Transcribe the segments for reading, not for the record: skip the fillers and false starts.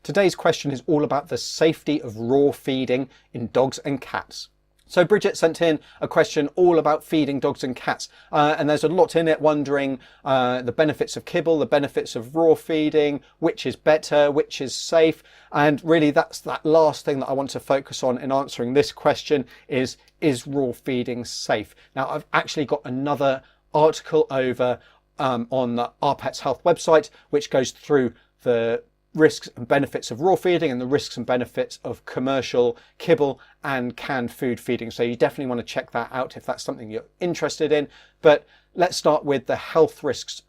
today's question is all about the safety of raw feeding in dogs and cats. So Bridget sent in a question all about feeding dogs and cats, and there's a lot in it, wondering the benefits of kibble, the benefits of raw feeding, which is better, which is safe. And really that's that last thing that I want to focus on in answering this question is raw feeding safe? Now, I've actually got another article over on the Our Pets Health website, which goes through the risks and benefits of raw feeding and the risks and benefits of commercial kibble and canned food feeding. So you definitely want to check that out if that's something you're interested in. But let's start with the health risks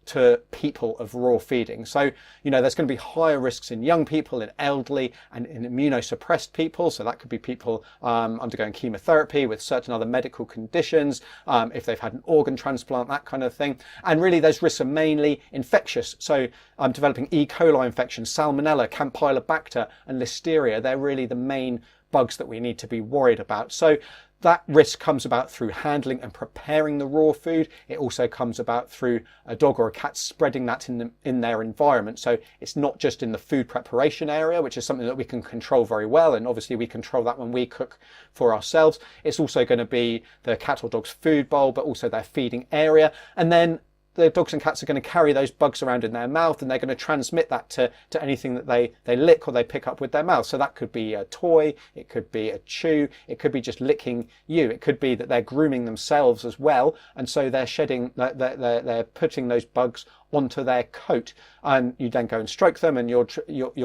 to people of raw feeding. So, there's going to be higher risks in young people, in elderly and in immunosuppressed people. So that could be people undergoing chemotherapy with certain other medical conditions, if they've had an organ transplant, that kind of thing. And really those risks are mainly infectious. So developing E. coli infection, salmonella, campylobacter and listeria, they're really the main bugs that we need to be worried about. So that risk comes about through handling and preparing the raw food. It also comes about through a dog or a cat spreading that in their environment. So it's not just in the food preparation area, which is something that we can control very well. And obviously we control that when we cook for ourselves. It's also going to be the cat or dog's food bowl, but also their feeding area. And then the dogs and cats are going to carry those bugs around in their mouth, and they're going to transmit that to anything that they lick or they pick up with their mouth. So that could be a toy, it could be a chew, it could be just licking you. It could be that they're grooming themselves as well, and so they're shedding, they're putting those bugs onto their coat, and you then go and stroke them, and you're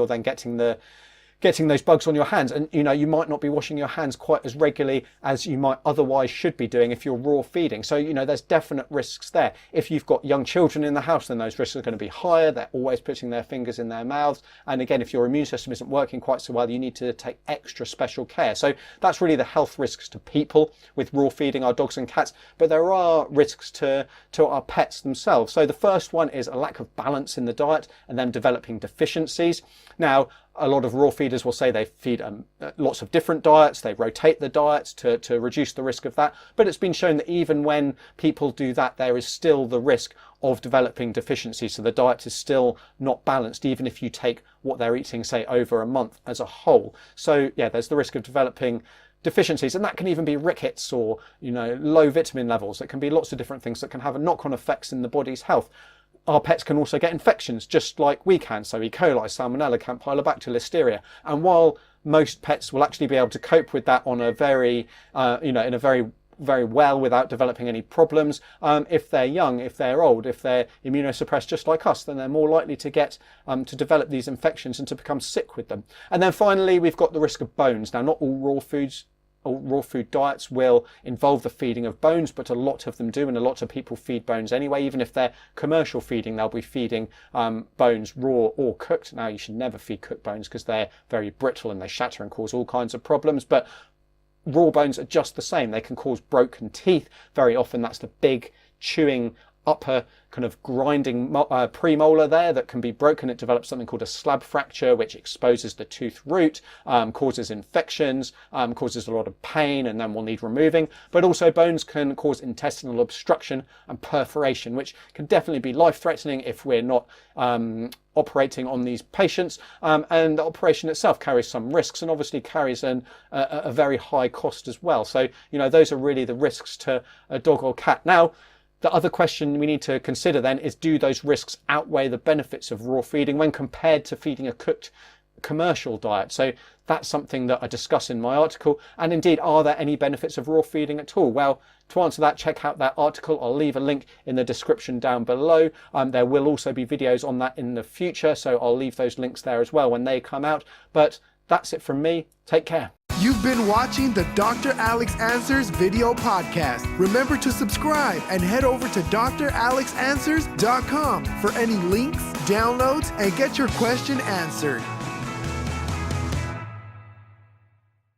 then getting those bugs on your hands. And you might not be washing your hands quite as regularly as you might otherwise should be doing if you're raw feeding. So there's definite risks there. If you've got young children in the house, then those risks are going to be higher. They're always putting their fingers in their mouths, and again, if your immune system isn't working quite so well, you need to take extra special care. So that's really the health risks to people with raw feeding our dogs and cats. But there are risks to our pets themselves. So the first one is a lack of balance in the diet and then developing deficiencies. Now, a lot of raw feeders will say they feed lots of different diets, they rotate the diets to reduce the risk of that. But it's been shown that even when people do that, there is still the risk of developing deficiencies. So the diet is still not balanced, even if you take what they're eating, say, over a month as a whole. So yeah, there's the risk of developing deficiencies, and that can even be rickets or low vitamin levels. It can be lots of different things that can have knock-on effects in the body's health. Our pets can also get infections just like we can, so E. coli, salmonella, campylobacter, listeria. And while most pets will actually be able to cope with that on a very in a very well without developing any problems, if they're young, if they're old, if they're immunosuppressed just like us, then they're more likely to get to develop these infections and to become sick with them. And then finally, we've got the risk of bones. Now, not all raw food diets will involve the feeding of bones, but a lot of them do, and a lot of people feed bones anyway. Even if they're commercial feeding, they'll be feeding bones raw or cooked. Now, you should never feed cooked bones because they're very brittle and they shatter and cause all kinds of problems, but raw bones are just the same. They can cause broken teeth. Very often that's the big chewing upper kind of grinding premolar there that can be broken. It develops something called a slab fracture, which exposes the tooth root, causes infections, causes a lot of pain, and then will need removing. But also bones can cause intestinal obstruction and perforation, which can definitely be life-threatening if we're not operating on these patients. And the operation itself carries some risks and obviously carries a very high cost as well. So, those are really the risks to a dog or cat. Now, the other question we need to consider then is, do those risks outweigh the benefits of raw feeding when compared to feeding a cooked commercial diet? So that's something that I discuss in my article. And indeed, are there any benefits of raw feeding at all? Well, to answer that, check out that article. I'll leave a link in the description down below. There will also be videos on that in the future, so I'll leave those links there as well when they come out. But that's it from me. Take care. You've been watching the Dr. Alex Answers video podcast. Remember to subscribe and head over to dralexanswers.com for any links, downloads, and get your question answered.